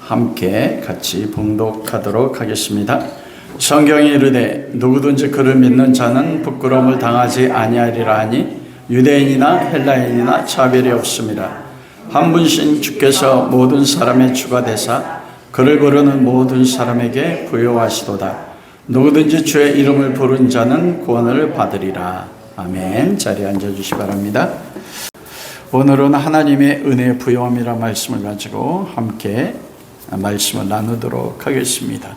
함께 같이 봉독하도록 하겠습니다. 성경에 이르되 누구든지 그를 믿는 자는 부끄러움을 당하지 아니하리라 하니 유대인이나 헬라인이나 차별이 없습니다. 한 분신 주께서 모든 사람의 주가 되사 그를 부르는 모든 사람에게 부요하시도다. 누구든지 주의 이름을 부른 자는 구원을 받으리라. 아멘. 자리에 앉아주시기 바랍니다. 오늘은 하나님의 은혜의 부요함이라는 말씀을 가지고 함께 말씀을 나누도록 하겠습니다.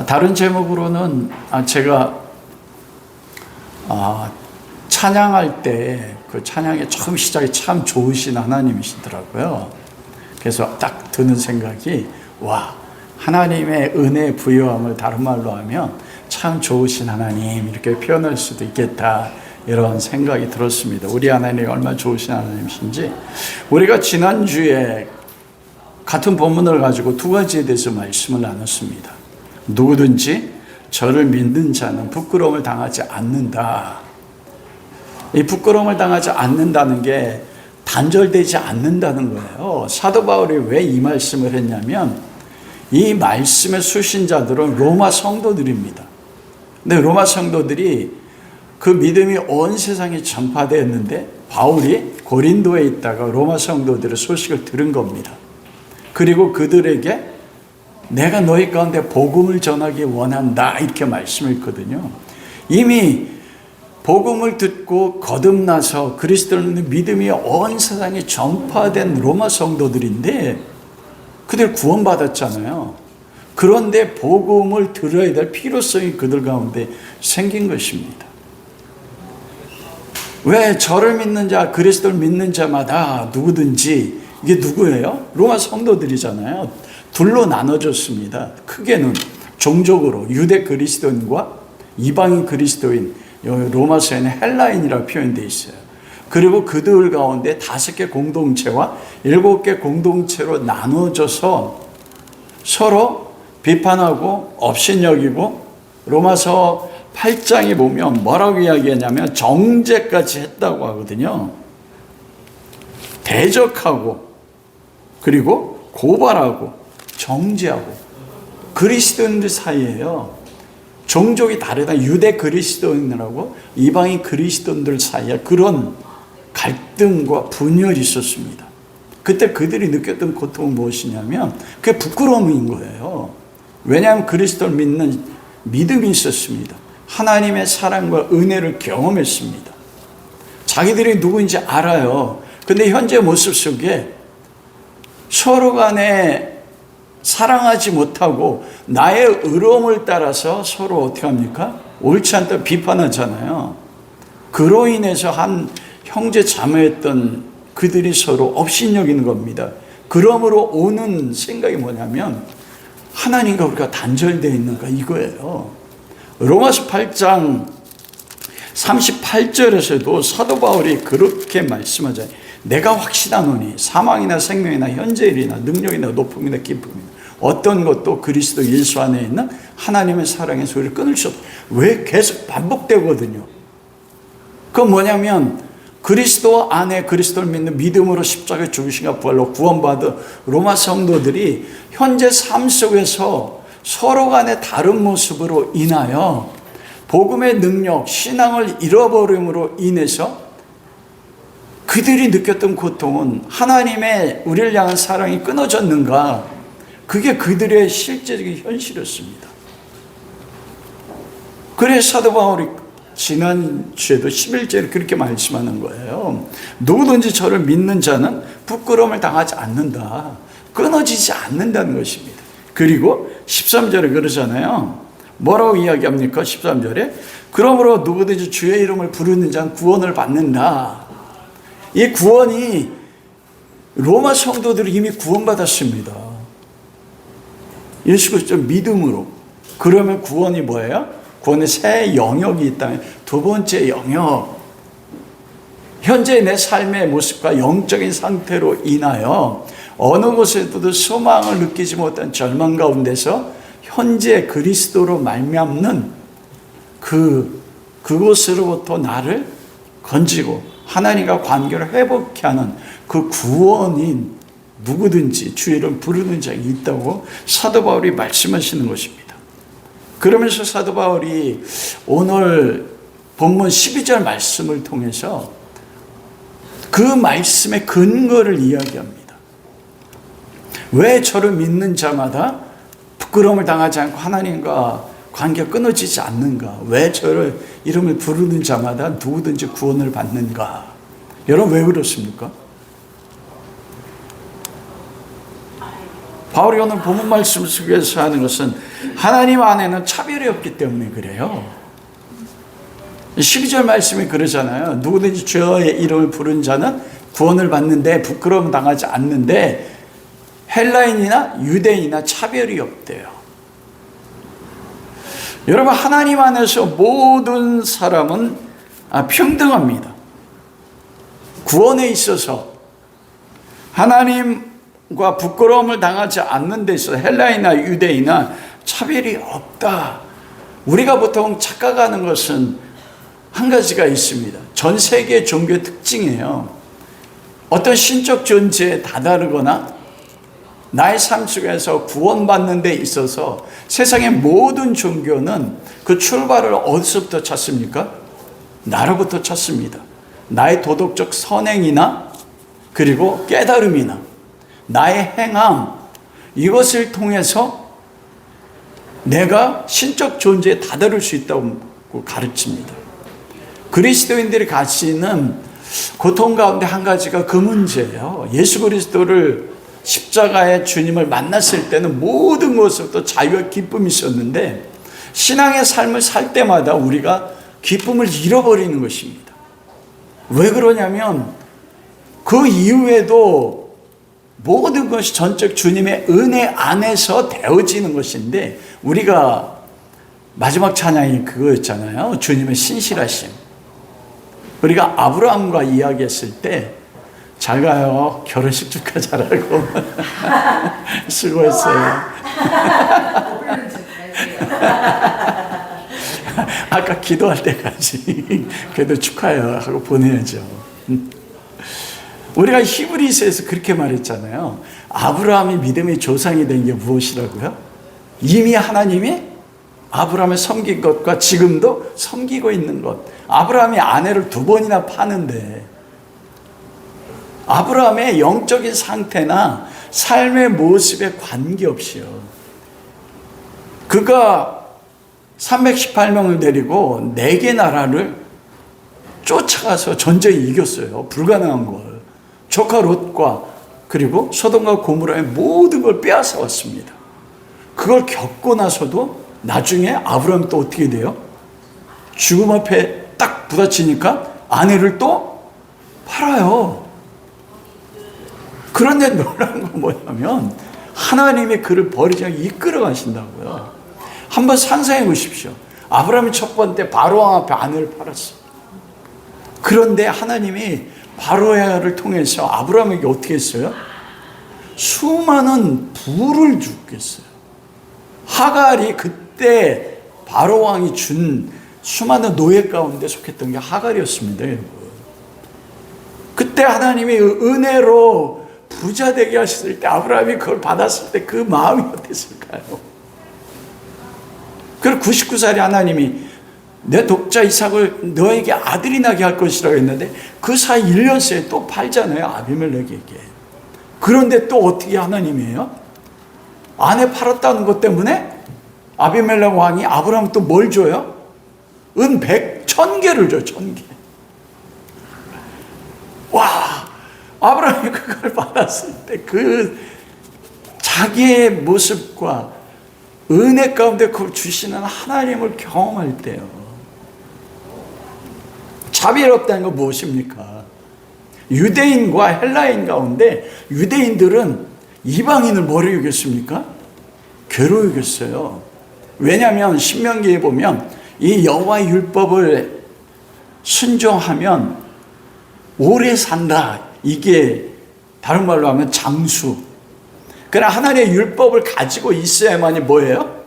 다른 제목으로는 제가 찬양할 때 그 찬양의 처음 시작이 참 좋으신 하나님이시더라고요. 그래서 딱 드는 생각이 하나님의 은혜의 부요함을 다른 말로 하면 참 좋으신 하나님 이렇게 표현할 수도 있겠다, 이런 생각이 들었습니다. 우리 하나님이 얼마나 좋으신 하나님이신지. 우리가 지난주에 같은 본문을 가지고 두 가지에 대해서 말씀을 나눴습니다. 누구든지 저를 믿는 자는 부끄러움을 당하지 않는다. 이 부끄러움을 당하지 않는다는 게 단절되지 않는다는 거예요. 사도 바울이 왜 이 말씀을 했냐면, 이 말씀의 수신자들은 로마 성도들입니다. 근데 로마 성도들이 그 믿음이 온 세상에 전파되었는데 바울이 고린도에 있다가 로마 성도들의 소식을 들은 겁니다. 그리고 그들에게 내가 너희 가운데 복음을 전하기 원한다, 이렇게 말씀했거든요. 이미 복음을 듣고 거듭나서 그리스도를 믿는 믿음이 온 세상에 전파된 로마 성도들인데 그들 구원받았잖아요. 그런데 복음을 들어야 될 필요성이 그들 가운데 생긴 것입니다. 왜 저를 믿는 자, 그리스도를 믿는 자마다 누구든지, 이게 누구예요? 로마 성도들이잖아요. 둘로 나눠졌습니다. 크게는 종족으로 유대 그리스도인과 이방인 그리스도인, 로마서에는 헬라인이라고 표현되어 있어요. 그리고 그들 가운데 5개 공동체와 7개 공동체로 나눠져서 서로 비판하고 업신여기고, 로마서 8장에 보면 뭐라고 이야기하냐면 정죄까지 했다고 하거든요. 대적하고 그리고 고발하고 정죄하고, 그리스도인들 사이에요. 종족이 다르다. 유대 그리스도인들하고 이방인 그리스도인들 사이에 그런 갈등과 분열이 있었습니다. 그때 그들이 느꼈던 고통은 무엇이냐면 그게 부끄러움인 거예요. 왜냐하면 그리스도를 믿는 믿음이 있었습니다. 하나님의 사랑과 은혜를 경험했습니다. 자기들이 누구인지 알아요. 근데 현재 모습 속에 서로 간에 사랑하지 못하고 나의 의로움을 따라서 서로 어떻게 합니까? 옳지 않다 비판하잖아요. 그로 인해서 한 형제 자매였던 그들이 서로 업신여기는 겁니다. 그러므로 오는 생각이 뭐냐면 하나님과 우리가 단절되어 있는가, 이거예요. 로마서 8장 38절에서도 사도 바울이 그렇게 말씀하잖아요. 내가 확신하노니 사망이나 생명이나 현재일이나 능력이나 높음이나 깊음이나 어떤 것도 그리스도 예수 안에 있는 하나님의 사랑의 소리를 끊을 수 없다. 왜? 계속 반복되거든요. 그건 뭐냐면 그리스도 안에 그리스도를 믿는 믿음으로 십자가에 죽으신가 부활로 구원받은 로마 성도들이 현재 삶 속에서 서로 간의 다른 모습으로 인하여 복음의 능력, 신앙을 잃어버림으로 인해서 그들이 느꼈던 고통은 하나님의 우리를 향한 사랑이 끊어졌는가, 그게 그들의 실제적인 현실이었습니다. 그래서 사도 바울이 지난주에도 11절에 그렇게 말씀하는 거예요. 누구든지 저를 믿는 자는 부끄러움을 당하지 않는다, 끊어지지 않는다는 것입니다. 그리고 13절에 그러잖아요. 뭐라고 이야기합니까? 13절에 그러므로 누구든지 주의 이름을 부르는 자는 구원을 받는다. 이 구원이 로마 성도들이 이미 구원받았습니다. 예수 그리스도 믿음으로. 그러면 구원이 뭐예요? 구원의 새 영역이 있다면 두 번째 영역, 현재 내 삶의 모습과 영적인 상태로 인하여 어느 곳에도 소망을 느끼지 못한 절망 가운데서 현재 그리스도로 말미암는 그곳으로부터 나를 건지고 하나님과 관계를 회복케 하는 그 구원인 누구든지 주 이름 부르는 자가 있다고 사도 바울이 말씀하시는 것입니다. 그러면서 사도 바울이 오늘 본문 12절 말씀을 통해서 그 말씀의 근거를 이야기합니다. 왜 저를 믿는 자마다 부끄러움을 당하지 않고 하나님과 관계가 끊어지지 않는가? 왜 저를 이름을 부르는 자마다 누구든지 구원을 받는가? 여러분 왜 그렇습니까? 바울이 오늘 본문 말씀 속에서 하는 것은 하나님 안에는 차별이 없기 때문에 그래요. 12절 말씀이 그러잖아요. 누구든지 주의 이름을 부른 자는 구원을 받는데 부끄러움 당하지 않는데 헬라인이나 유대인이나 차별이 없대요. 여러분 하나님 안에서 모든 사람은 평등합니다. 구원에 있어서 하나님과 부끄러움을 당하지 않는 데 있어서 헬라인이나 유대인이나 차별이 없다. 우리가 보통 착각하는 것은 한 가지가 있습니다. 전 세계 종교의 특징이에요. 어떤 신적 존재에 다다르거나 나의 삶 속에서 구원받는 데 있어서 세상의 모든 종교는 그 출발을 어디서부터 찾습니까? 나로부터 찾습니다. 나의 도덕적 선행이나 그리고 깨달음이나 나의 행함, 이것을 통해서 내가 신적 존재에 다다를 수 있다고 가르칩니다. 그리스도인들이 가지는 고통 가운데 한 가지가 그 문제예요. 예수 그리스도를 십자가의 주님을 만났을 때는 모든 것으로부터 자유와 기쁨이 있었는데 신앙의 삶을 살 때마다 우리가 기쁨을 잃어버리는 것입니다. 왜 그러냐면 그 이후에도 모든 것이 전적 주님의 은혜 안에서 되어지는 것인데 우리가 마지막 찬양이 그거였잖아요. 주님의 신실하심. 우리가 아브라함과 이야기했을 때 잘 가요. 결혼식 축하 잘하고 수고했어요. 아까 기도할 때까지 그래도 축하해요 하고 보내야죠. 우리가 히브리서에서 그렇게 말했잖아요. 아브라함이 믿음의 조상이 된 게 무엇이라고요? 이미 하나님이 아브라함을 섬긴 것과 지금도 섬기고 있는 것. 아브라함이 아내를 2번이나 파는데 아브라함의 영적인 상태나 삶의 모습에 관계없이요. 그가 318명을 데리고 4개 나라를 쫓아가서 전쟁에 이겼어요. 불가능한 걸. 조카 롯과 그리고 소돔과 고모라의 모든 걸 빼앗아 왔습니다. 그걸 겪고 나서도 나중에 아브라함이 또 어떻게 돼요? 죽음 앞에 딱 부딪히니까 아내를 또 팔아요. 그런데 놀라운 건 뭐냐면 하나님이 그를 버리지 않고 이끌어 가신다고요. 한번 상상해 보십시오. 아브라함이 첫 번째 바로왕 앞에 아내를 팔았어요. 그런데 하나님이 바로야를 통해서 아브라함에게 어떻게 했어요? 수많은 부를 주겠어요. 하갈이 그때 바로왕이 준 수많은 노예 가운데 속했던 게 하갈이었습니다. 여러분. 그때 하나님이 은혜로 부자 되게 하셨을 때 아브라함이 그걸 받았을 때 그 마음이 어땠을까요? 그리고 99살에 하나님이 내 독자 이삭을 너에게 아들이 나게 할 것이라고 했는데 그 사이 1년 새에 또 팔잖아요. 아비멜렉에게. 그런데 또 어떻게 하나님이에요? 아내 팔았다는 것 때문에 아비멜렉 왕이 아브라함 또 뭘 줘요? 은 1000개를 줘요. 1000개. 와, 아브라함이 그걸 받았을 때 그 자기의 모습과 은혜 가운데 그걸 주시는 하나님을 경험할 때요. 차별이 없다는 건 무엇입니까? 유대인과 헬라인 가운데 유대인들은 이방인을 뭐로 여겼습니까? 괴로 여겼어요. 왜냐하면 신명기에 보면 이 여호와의 율법을 순종하면 오래 산다. 이게 다른 말로 하면 장수. 그러나 하나님의 율법을 가지고 있어야만이 뭐예요?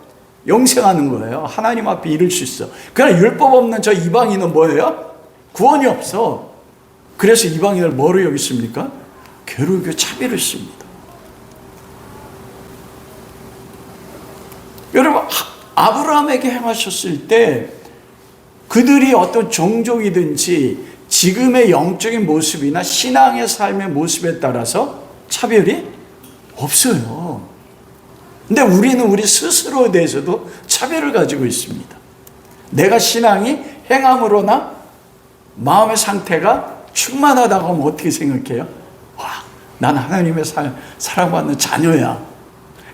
영생하는 거예요. 하나님 앞에 이룰 수 있어. 그러나 율법 없는 저 이방인은 뭐예요? 구원이 없어. 그래서 이방인을 뭐로 여겼습니까? 괴로 여겨 차별했습니다. 여러분, 아브라함에게 행하셨을 때 그들이 어떤 종족이든지 지금의 영적인 모습이나 신앙의 삶의 모습에 따라서 차별이 없어요. 근데 우리는 우리 스스로에 대해서도 차별을 가지고 있습니다. 내가 신앙이 행함으로나 마음의 상태가 충만하다고 하면 어떻게 생각해요? 와, 난 하나님의 사랑받는 자녀야.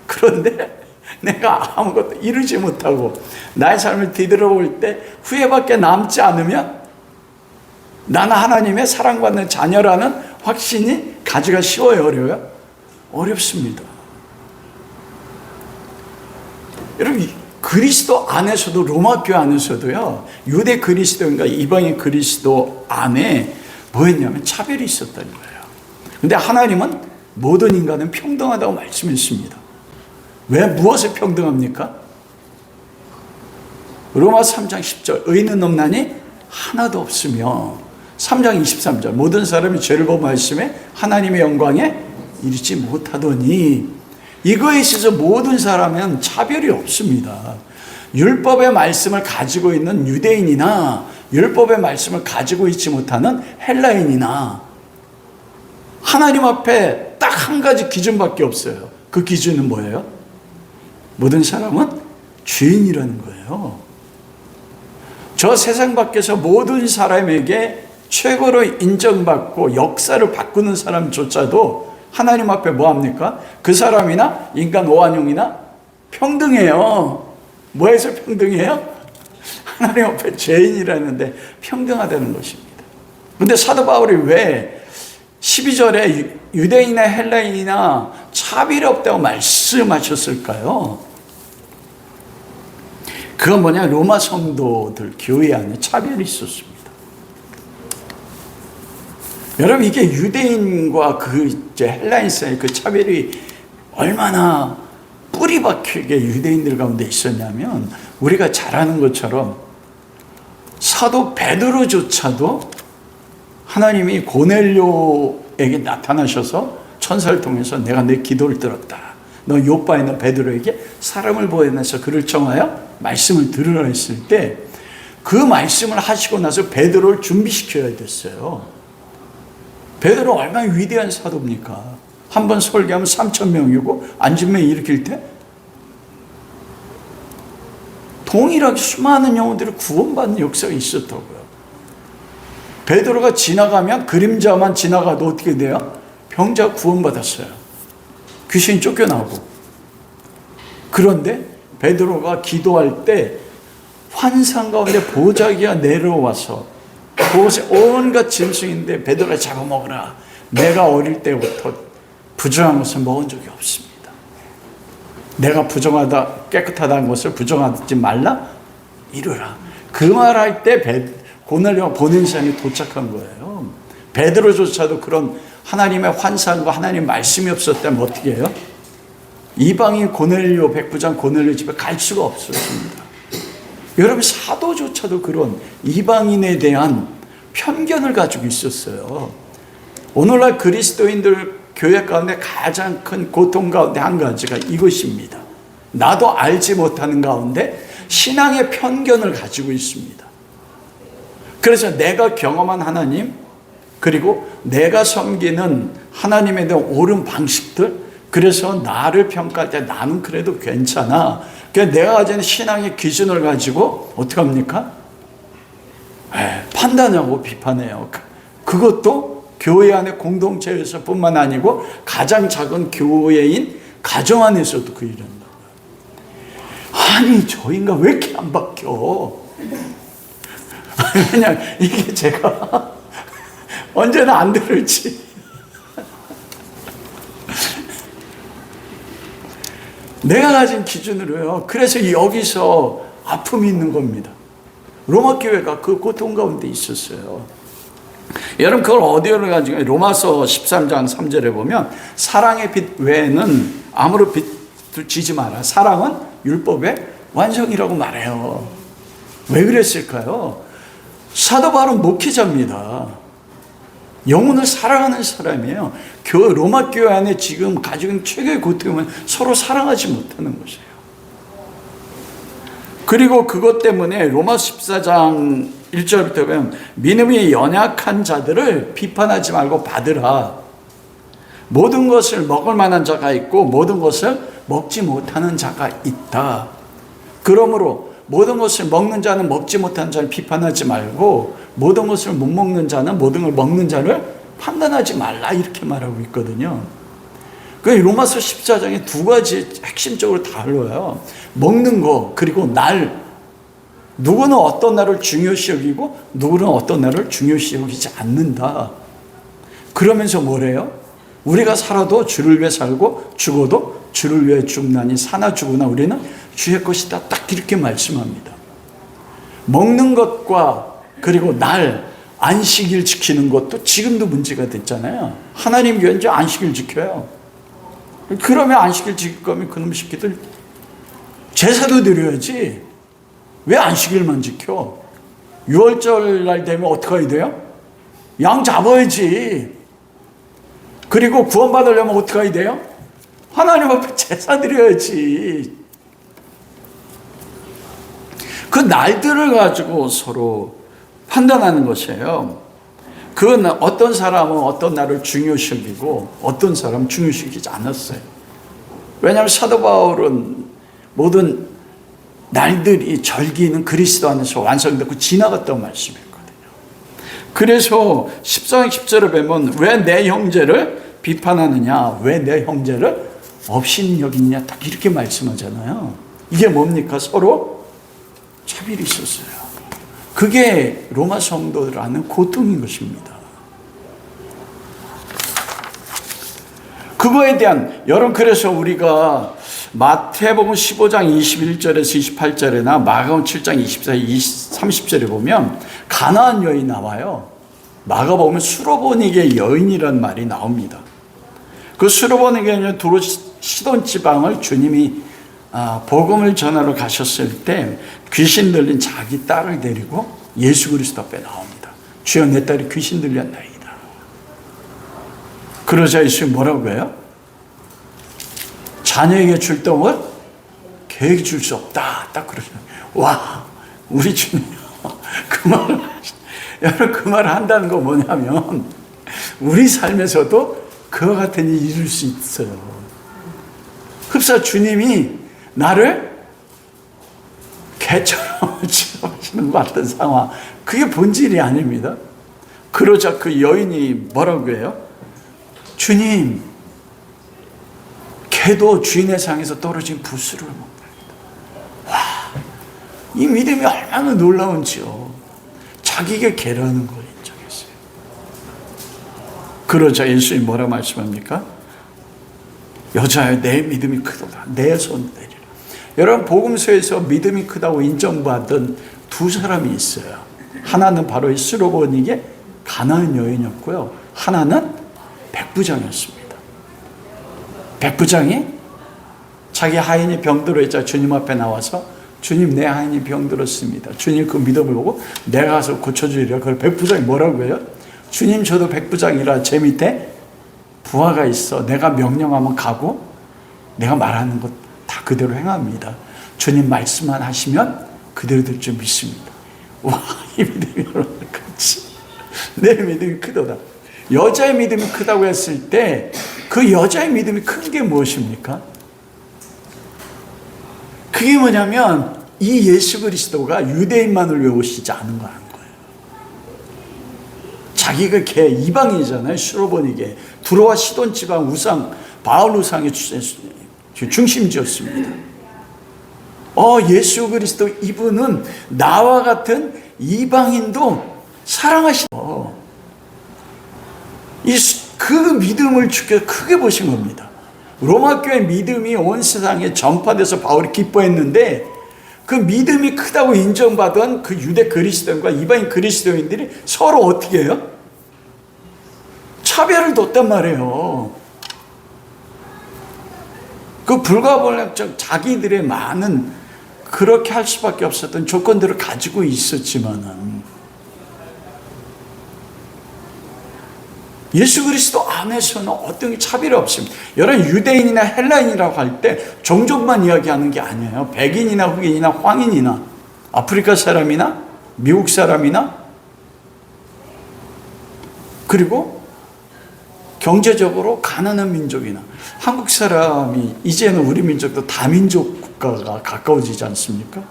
그런데 내가 아무것도 이루지 못하고 나의 삶을 뒤돌아볼 때 후회밖에 남지 않으면 나는 하나님의 사랑받는 자녀라는 확신이 가지기가 쉬워요, 어려워요? 어렵습니다. 여러분, 그리스도 안에서도, 로마 교회 안에서도요, 유대 그리스도인가 이방인 그리스도 안에 뭐였냐면 차별이 있었다는 거예요. 근데 하나님은 모든 인간은 평등하다고 말씀했습니다. 왜, 무엇에 평등합니까? 로마 3장 10절, 의인은 없나니 하나도 없으며, 3장 23절, 모든 사람이 죄를 범하였음에 하나님의 영광에 이르지 못하더니, 이거에 있어서 모든 사람은 차별이 없습니다. 율법의 말씀을 가지고 있는 유대인이나 율법의 말씀을 가지고 있지 못하는 헬라인이나 하나님 앞에 딱 한 가지 기준밖에 없어요. 그 기준은 뭐예요? 모든 사람은 죄인이라는 거예요. 저 세상 밖에서 모든 사람에게 최고로 인정받고 역사를 바꾸는 사람조차도 하나님 앞에 뭐합니까? 그 사람이나 인간 오한용이나 평등해요. 뭐에서 평등해요? 하나님 앞에 죄인이라는데 평등하다는 것입니다. 그런데 사도 바울이 왜 12절에 유대인이나 헬라인이나 차별이 없다고 말씀하셨을까요? 그건 뭐냐? 로마 성도들 교회 안에 차별이 있었습니다. 여러분, 이게 유대인과 헬라인 사이의 그 차별이 얼마나 뿌리 박히게 유대인들 가운데 있었냐면, 우리가 잘 아는 것처럼 사도 베드로조차도 하나님이 고넬료에게 나타나셔서 천사를 통해서 내가 내 기도를 들었다. 너 요바에 있는 베드로에게 사람을 보내서 그를 청하여 말씀을 들으라 했을 때 그 말씀을 하시고 나서 베드로를 준비시켜야 됐어요. 베드로 얼마나 위대한 사도입니까? 한 번 설교하면 3,000명이고 안진명 일으킬 때 동일하게 수많은 영혼들이 구원받는 역사가 있었다고요. 베드로가 지나가면, 그림자만 지나가도 어떻게 돼요? 병자가 구원받았어요. 귀신이 쫓겨나고. 그런데 베드로가 기도할 때 환상 가운데 보자기가 내려와서 그곳에 온갖 짐승인데 베드로가 잡아먹으라. 내가 어릴 때부터 부정한 것을 먹은 적이 없습니다. 내가 부정하다, 깨끗하다는 것을 부정하지 말라 이루라. 그 말할 때 고넬료가 보낸 시간이 도착한 거예요. 베드로조차도 그런 하나님의 환상과 하나님의 말씀이 없었다면 어떻게 해요? 이방인 고넬료, 백부장 고넬료 집에 갈 수가 없었습니다. 여러분, 사도조차도 그런 이방인에 대한 편견을 가지고 있었어요. 오늘날 그리스도인들 교회 가운데 가장 큰 고통 가운데 한 가지가 이것입니다. 나도 알지 못하는 가운데 신앙의 편견을 가지고 있습니다. 그래서 내가 경험한 하나님, 그리고 내가 섬기는 하나님에 대한 옳은 방식들, 그래서 나를 평가할 때 나는 그래도 괜찮아. 그래서 내가 가진 신앙의 기준을 가지고 어떻게 합니까? 판단하고 비판해요. 그것도 교회 안의 공동체에서 뿐만 아니고 가장 작은 교회인 가정 안에서도 그 일을 한다고요. 아니, 저 인간 왜 이렇게 안 바뀌어? 그냥 이게 제가 언제나 안 들을지. 내가 가진 기준으로요. 그래서 여기서 아픔이 있는 겁니다. 로마 교회가 그 고통 가운데 있었어요. 여러분, 그걸 어디로 가지고, 로마서 13장 3절에 보면 사랑의 빛 외에는 아무런 빛을 지지 마라. 사랑은 율법의 완성이라고 말해요. 왜 그랬을까요? 사도 바울은 목회자입니다. 영혼을 사랑하는 사람이에요. 로마 교회 안에 지금 가지고 있는 최고의 고통은 서로 사랑하지 못하는 것이에요. 그리고 그것 때문에 로마 14장 1절부터 보면 믿음이 연약한 자들을 비판하지 말고 받으라. 모든 것을 먹을 만한 자가 있고 모든 것을 먹지 못하는 자가 있다. 그러므로 모든 것을 먹는 자는 먹지 못하는 자를 비판하지 말고 모든 것을 못 먹는 자는 모든 걸 먹는 자를 판단하지 말라, 이렇게 말하고 있거든요. 그 로마서 14장에 두 가지 핵심적으로 다뤄요. 먹는 거, 그리고 날. 누구는 어떤 날을 중요시 여기고 누구는 어떤 날을 중요시 여기지 않는다. 그러면서 뭐래요? 우리가 살아도 주를 위해 살고 죽어도 주를 위해 죽나니 사나 죽으나 우리는 주의 것이다. 딱 이렇게 말씀합니다. 먹는 것과 그리고 날, 안식일 지키는 것도 지금도 문제가 됐잖아요. 하나님 교회는 안식일 지켜요. 그러면 안식일 지킬 거면 그놈 새끼들 제사도 드려야지. 왜 안식일만 지켜? 6월절 날 되면 어떻게 해야 돼요? 양 잡아야지. 그리고 구원받으려면 어떻게 해야 돼요? 하나님 앞에 제사 드려야지. 그 날들을 가지고 서로 판단하는 것이에요. 그건 어떤 사람은 어떤 날을 중요시 여기고 어떤 사람은 중요시 여기지 않았어요. 왜냐하면 사도 바울은 모든 날들이 절기는 그리스도 안에서 완성되고 지나갔다고 말씀했거든요. 그래서 14장 10절에 보면 왜 내 형제를 비판하느냐, 왜 내 형제를 없인 여기냐, 딱 이렇게 말씀하잖아요. 이게 뭡니까? 서로 차별이 있었어요. 그게 로마 성도들 안에 고통인 것입니다. 그거에 대한, 여러분, 그래서 우리가 마태복음 15장 21절에서 28절이나 마가복음 7장 24, 30절에 보면 가나안 여인이 나와요. 마가복음은 수로보니게 여인이라는 말이 나옵니다. 그 수로보니게 여인은 두로 시돈 지방을 주님이 복음을 전하러 가셨을 때 귀신 들린 자기 딸을 데리고 예수 그리스도 앞에 나옵니다. 주여, 내 딸이 귀신 들렸나이다. 그러자 예수님이 뭐라고 해요? 자녀에게 줄 떡을 개에게 줄 수 없다. 딱 그러시네요. 와, 우리 주님 그 말을, 여러분, 그 말을 한다는 거 뭐냐면 우리 삶에서도 그와 같은 일이 이룰 수 있어요. 흡사 주님이 나를 개처럼 취급하시는 것 같은 상황, 그게 본질이 아닙니다. 그러자 그 여인이 뭐라고 해요? 주님, 개도 주인의 상에서 떨어진 부스를 먹는다. 와, 이 믿음이 얼마나 놀라운지요. 자기가 개라는 걸 인정했어요. 그러자 예수님이 뭐라 말씀합니까? 여자여, 내 믿음이 크도다. 내 손 내리라. 여러분, 복음서에서 믿음이 크다고 인정받은 두 사람이 있어요. 하나는 바로 이 수로보니게 가나안 여인이었고요. 하나는 백부장이었습니다. 백부장이 자기 하인이 병들어 있자 주님 앞에 나와서 주님, 내 하인이 병들었습니다. 주님 그 믿음을 보고 내가 가서 고쳐주리라. 그걸 백부장이 뭐라고 해요? 주님, 저도 백부장이라 제 밑에 부하가 있어. 내가 명령하면 가고 내가 말하는 것 다 그대로 행합니다. 주님 말씀만 하시면 그대로 될 줄 믿습니다. 와, 이 믿음이 여러분, 그렇지. 내 믿음이 크도다. 여자의 믿음이 크다고 했을 때 그 여자의 믿음이 큰 게 무엇입니까? 그게 뭐냐면 이 예수 그리스도가 유대인만을 위해 오시지 않은 거라는 거예요. 자기가 개 이방인이잖아요. 수로보니게 두로와 시돈 지방 우상, 바알 우상의 중심지였습니다. 예수 그리스도, 이분은 나와 같은 이방인도 사랑하시고 그 믿음을 주께서 크게 보신 겁니다. 로마 교회 믿음이 온 세상에 전파돼서 바울이 기뻐했는데 그 믿음이 크다고 인정받은 그 유대 그리스도인과 이방인 그리스도인들이 서로 어떻게 해요? 차별을 뒀단 말이에요. 그 불가분량적 자기들의 많은 그렇게 할 수밖에 없었던 조건들을 가지고 있었지만은 예수 그리스도 안에서는 어떤 차별이 없습니다. 여러분, 유대인이나 헬라인이라고 할 때 종족만 이야기하는 게 아니에요. 백인이나 흑인이나 황인이나 아프리카 사람이나 미국 사람이나 그리고 경제적으로 가난한 민족이나 한국 사람이 이제는 우리 민족도 다민족 국가가 가까워지지 않습니까?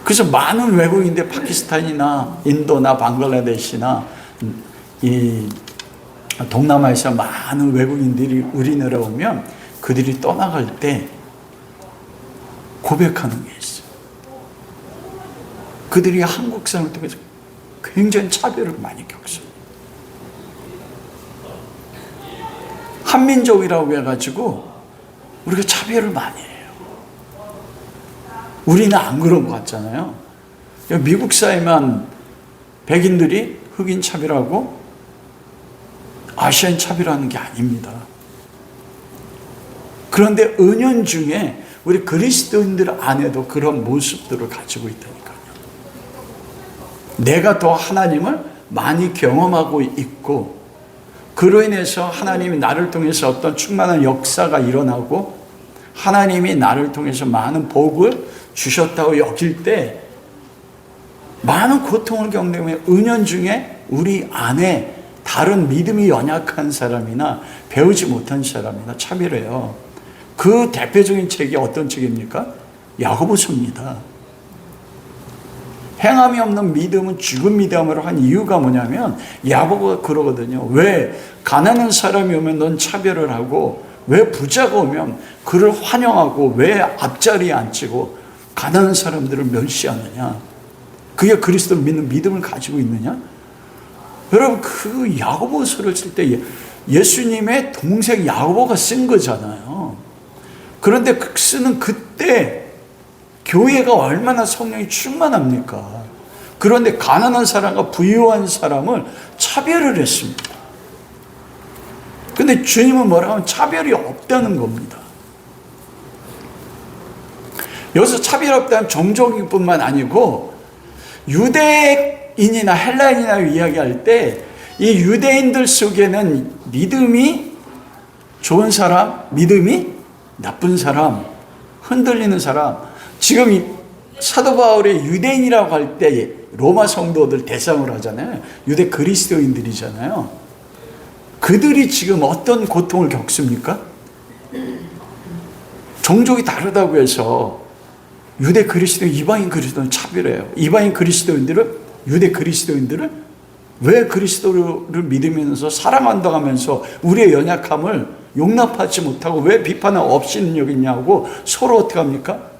그래서 많은 외국인들 파키스탄이나 인도나 방글라데시나 이 동남아에서 많은 외국인들이 우리나라에 오면 그들이 떠나갈 때 고백하는 게 있어요. 그들이 한국 사람을 통해서 굉장히 차별을 많이 겪습니다. 한민족이라고 해가지고 우리가 차별을 많이 해요. 우리는 안 그런 것 같잖아요. 미국 사회만 백인들이 흑인 차별하고 아시안 차별하는 게 아닙니다. 그런데 은연중에 우리 그리스도인들 안에도 그런 모습들을 가지고 있다니까요. 내가 더 하나님을 많이 경험하고 있고, 그로 인해서 하나님이 나를 통해서 어떤 충만한 역사가 일어나고 하나님이 나를 통해서 많은 복을 주셨다고 여길 때 많은 고통을 겪는 은연중에 우리 안에 다른 믿음이 연약한 사람이나 배우지 못한 사람이나 차별해요. 그 대표적인 책이 어떤 책입니까? 야고보서입니다. 행함이 없는 믿음은 죽은 믿음으로 한 이유가 뭐냐면 야고보가 그러거든요. 왜 가난한 사람이 오면 넌 차별을 하고, 왜 부자가 오면 그를 환영하고, 왜 앞자리에 앉히고 가난한 사람들을 멸시하느냐? 그게 그리스도를 믿는 믿음을 가지고 있느냐? 여러분, 그 야고보서를 쓸 때 예수님의 동생 야고보가 쓴 거잖아요. 그런데 쓰는 그때 교회가 얼마나 성령이 충만합니까? 그런데 가난한 사람과 부유한 사람을 차별을 했습니다. 근데 주님은 뭐라고 하면 차별이 없다는 겁니다. 여기서 차별 없다는 종족뿐만 아니고 유대인이나 헬라인이나 이야기할 때 이 유대인들 속에는 믿음이 좋은 사람, 믿음이 나쁜 사람, 흔들리는 사람. 지금 이 사도 바울의 유대인이라고 할 때 로마 성도들 대상으로 하잖아요. 유대 그리스도인들이잖아요. 그들이 지금 어떤 고통을 겪습니까? 종족이 다르다고 해서 유대 그리스도인, 이방인 그리스도는 차별해요. 이방인 그리스도인들은 유대 그리스도인들은 왜 그리스도를 믿으면서 사랑한다고 하면서 우리의 연약함을 용납하지 못하고 왜 비판을 없이 여기냐고 서로 어떻게 합니까?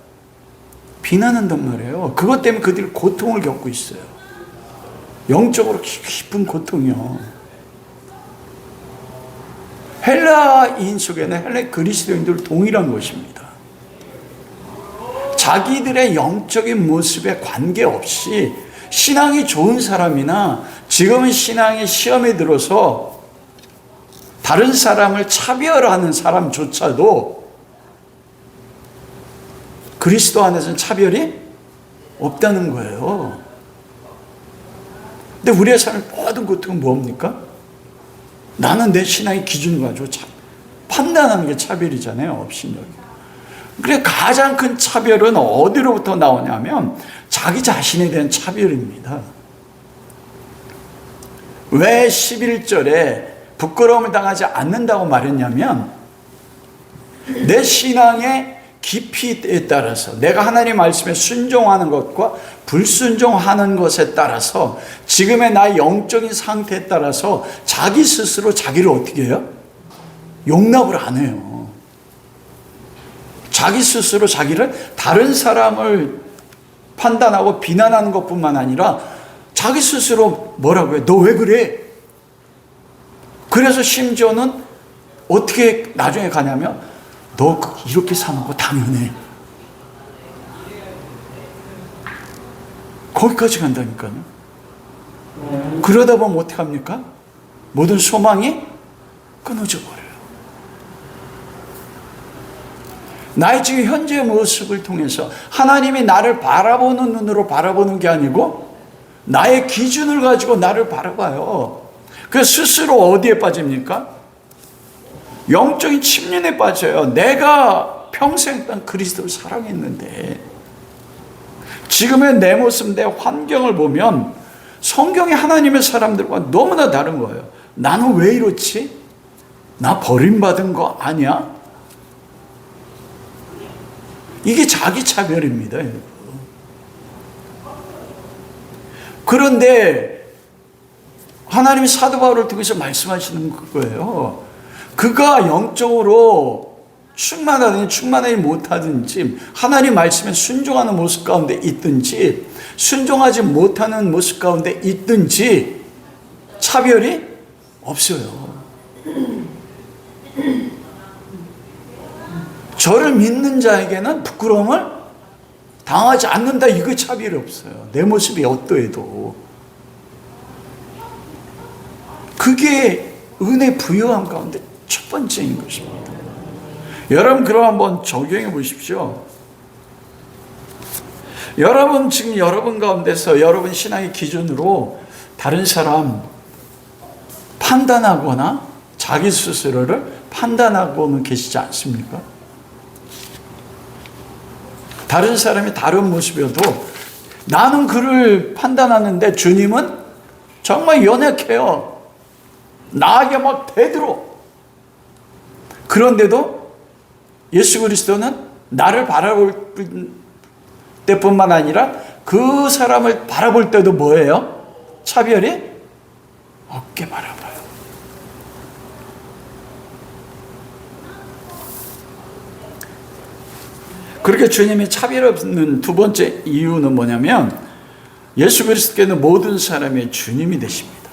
비난한단 말이에요. 그것 때문에 그들이 고통을 겪고 있어요. 영적으로 깊은 고통이요. 헬라인 속에는 헬라 그리스도인들 동일한 것입니다. 자기들의 영적인 모습에 관계없이 신앙이 좋은 사람이나 지금은 신앙의 시험에 들어서 다른 사람을 차별하는 사람조차도 그리스도 안에서는 차별이 없다는 거예요. 근데 우리의 삶의 모든 고통은 뭡니까? 나는 내 신앙의 기준을 가지고 판단하는 게 차별이잖아요. 업신여기. 그래, 가장 큰 차별은 어디로부터 나오냐면 자기 자신에 대한 차별입니다. 왜 11절에 부끄러움을 당하지 않는다고 말했냐면 내 신앙의 깊이에 따라서, 내가 하나님 말씀에 순종하는 것과 불순종하는 것에 따라서, 지금의 나의 영적인 상태에 따라서 자기 스스로 자기를 어떻게 해요? 용납을 안 해요. 자기 스스로 자기를 다른 사람을 판단하고 비난하는 것뿐만 아니라 자기 스스로 뭐라고 해요? 너 왜 그래? 그래서 심지어는 어떻게 나중에 가냐면 너 이렇게 사는 거 당연해. 거기까지 간다니까요. 그러다 보면 어떻게 합니까? 모든 소망이 끊어져 버려요. 나의 지금 현재의 모습을 통해서 하나님이 나를 바라보는 눈으로 바라보는 게 아니고 나의 기준을 가지고 나를 바라봐요. 그 스스로 어디에 빠집니까? 영적인 침륜에 빠져요. 내가 평생 동안 그리스도를 사랑했는데 지금의 내 모습, 내 환경을 보면 성경의 하나님의 사람들과 너무나 다른 거예요. 나는 왜 이렇지? 나 버림받은 거 아니야? 이게 자기 차별입니다. 그런데 하나님이 사도 바울을 통해서 말씀하시는 거예요. 그가 영적으로 충만하든지 충만하지 못하든지 하나님 말씀에 순종하는 모습 가운데 있든지 순종하지 못하는 모습 가운데 있든지 차별이 없어요. 저를 믿는 자에게는 부끄러움을 당하지 않는다. 이거 차별이 없어요. 내 모습이 어떠해도. 그게 은혜 부여함 가운데 첫 번째인 것입니다. 여러분 그럼 한번 적용해 보십시오. 여러분 지금 여러분 가운데서 여러분 신앙의 기준으로 다른 사람 판단하거나 자기 스스로를 판단하고는 계시지 않습니까? 다른 사람이 다른 모습이어도 나는 그를 판단하는데 주님은 정말 연약해요. 나에게 막 대들어. 그런데도 예수 그리스도는 나를 바라볼 때뿐만 아니라 그 사람을 바라볼 때도 뭐예요? 차별이 없게 바라봐요. 그렇게 주님이 차별 없는 두 번째 이유는 뭐냐면 예수 그리스도께는 모든 사람의 주님이 되십니다.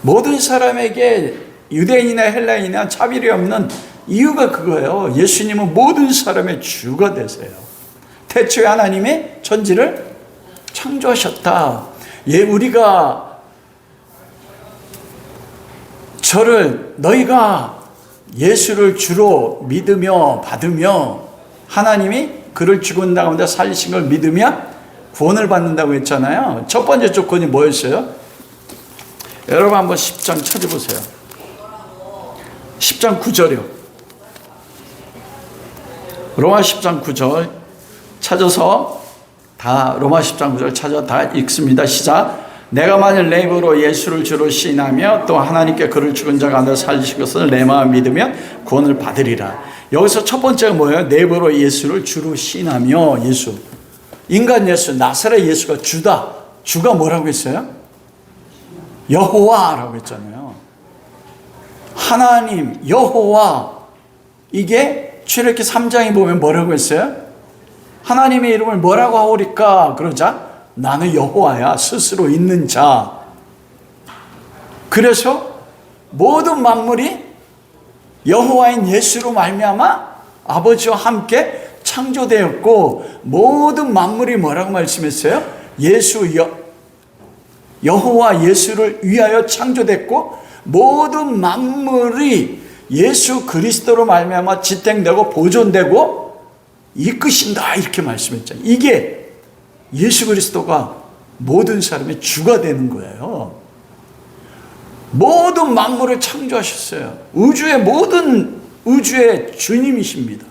모든 사람에게 유대인이나 헬라인이나 차별이 없는 이유가 그거예요. 예수님은 모든 사람의 주가 되세요. 태초에 하나님이 천지를 창조하셨다. 우리가 너희가 예수를 주로 믿으며 받으며 하나님이 그를 죽은 가운데 살리신 걸 믿으면 구원을 받는다고 했잖아요. 첫 번째 조건이 뭐였어요? 여러분 한번 10장 찾아보세요. 10장 9절이요. 로마 10장 9절 찾아서 다 로마 10장 9절 찾아 다 읽습니다. 시작. 내가 만일 내 입으로 예수를 주로 시인하며 또 하나님께 그를 죽은 자 가운데 살리신 것을 내 마음 믿으면 구원을 받으리라. 여기서 첫 번째가 뭐예요? 내 입으로 예수를 주로 시인하며. 예수, 인간 예수, 나사렛 예수가 주다. 주가 뭐라고 했어요? 여호와라고 했잖아요. 하나님, 여호와. 이게 출애굽기 3장에 보면 뭐라고 했어요? 하나님의 이름을 뭐라고 하오리까? 그러자 나는 여호와야, 스스로 있는 자. 그래서 모든 만물이 여호와인 예수로 말미암아 아버지와 함께 창조되었고 모든 만물이 뭐라고 말씀했어요? 여호와 예수를 위하여 창조됐고 모든 만물이 예수 그리스도로 말미암아 지탱되고 보존되고 이끄신다 이렇게 말씀했잖아요. 이게 예수 그리스도가 모든 사람의 주가 되는 거예요. 모든 만물을 창조하셨어요. 우주의 주님이십니다.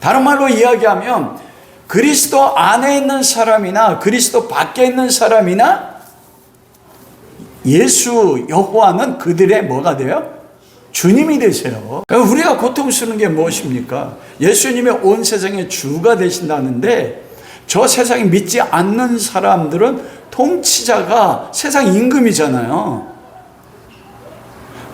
다른 말로 이야기하면 그리스도 안에 있는 사람이나 그리스도 밖에 있는 사람이나 예수 여호와는 그들의 뭐가 돼요? 주님이 되세요. 우리가 고통스러운 게 무엇입니까? 예수님이 온 세상의 주가 되신다는데 저 세상에 믿지 않는 사람들은 통치자가 세상 임금이잖아요.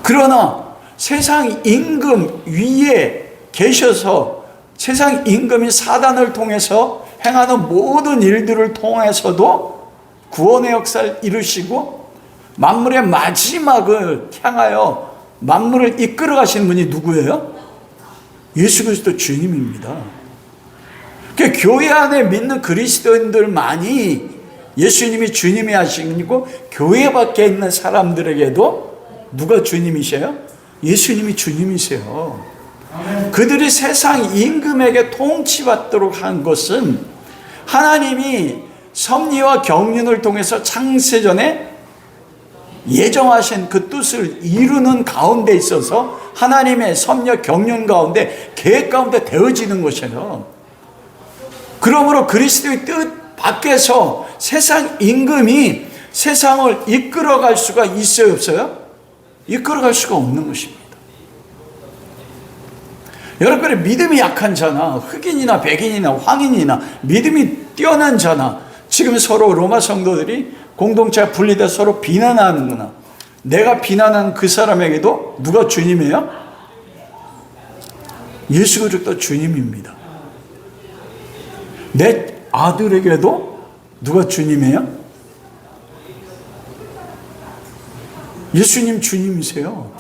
그러나 세상 임금 위에 계셔서 세상 임금인 사단을 통해서 행하는 모든 일들을 통해서도 구원의 역사를 이루시고 만물의 마지막을 향하여 만물을 이끌어 가시는 분이 누구예요? 예수 그리스도 주님입니다. 그러니까 교회 안에 믿는 그리스도인들만이 예수님이 주님이 하시고 교회 밖에 있는 사람들에게도 누가 주님이세요? 예수님이 주님이세요. 그들이 세상 임금에게 통치받도록 한 것은 하나님이 섭리와 경륜을 통해서 창세전에 예정하신 그 뜻을 이루는 가운데 있어서 하나님의 섭리와 경륜 가운데 계획 가운데 되어지는 것이에요. 그러므로 그리스도의 뜻 밖에서 세상 임금이 세상을 이끌어갈 수가 있어요, 없어요? 이끌어갈 수가 없는 것입니다. 여러분의 믿음이 약한 자나 흑인이나 백인이나 황인이나 믿음이 뛰어난 자나 지금 서로 로마 성도들이 공동체가 분리돼 서로 비난하는구나. 내가 비난한 그 사람에게도 누가 주님이에요? 예수 그리스도 주님입니다. 내 아들에게도 누가 주님이에요? 예수님 주님이세요.